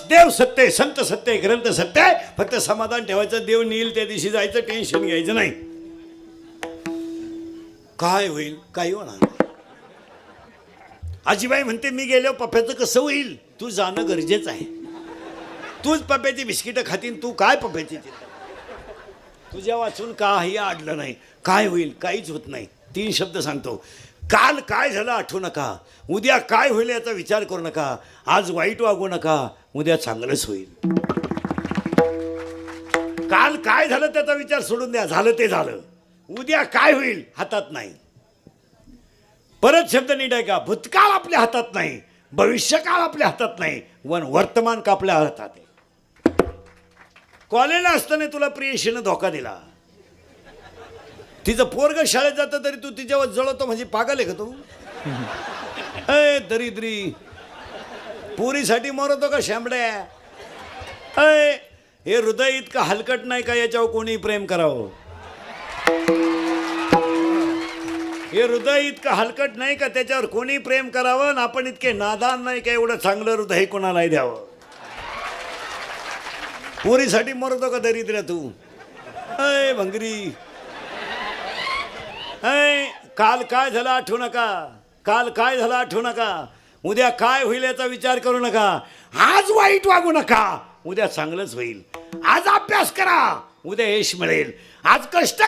देव सत्य आहे, संत सत्य आहे, ग्रंथ सत्य आहे. फक्त समाधान ठेवायचं, देव नेईल त्या दिवशी जायचं, टेन्शन घ्यायचं नाही. काय होईल काही होणार नाही. आजीबाई म्हणते मी गेल्यावर पप्प्याचं कसं होईल, तू जाणं गरजेचं आहे. तूच पप्प्याची बिस्किटं खातीन, तू काय पप्प्याची चिंता. तुझ्या वाचून काही अडलं नाही. काय होईल काहीच होत नाही. 3 शब्द सांगतो. काल काय झालं आठवू नका, उद्या काय होईल याचा विचार करू नका, आज वाईट वागू नका, उद्या चांगलंच होईल. काल काय झालं त्याचा विचार सोडून द्या, झालं ते झालं. उद्या काय होईल हातात नाही. परत शब्द नीट आहे का, भूतकाळ आपल्या हातात नाही, भविष्यकाळ आपल्या हातात नाही, वर्तमान का आपल्या हातात आहे. कॉलेजला असताना तुला प्रियशीनं धोका दिला, तिचं पोरग शाळेत जातं तरी तू तिच्यावर जळवतो, म्हणजे पागल आहे का तू. अय दरिद्री, पोरीसाठी मरतो का शांबड्या. अय हे हृदय इतकं हलकट नाही का याच्यावर कोणी प्रेम करावं. हे हृदय इतकं हलकट नाही का त्याच्यावर कोणी प्रेम करावं. आणि आपण इतके नादान नाही का एवढं चांगलं हृदय कोणालाही द्यावं. पोरीसाठी मरतो का दरिद्र्या तू. अय भंगरी. अय काल काय झालं आठवू नका, काल काय झालं आठवू नका, उद्या काय होईल याचा विचार करू नका. आज वाईट वागू नका, उद्या चांगलंच होईल. आज अभ्यास करा, उद्या यश मिळेल. आज कष्ट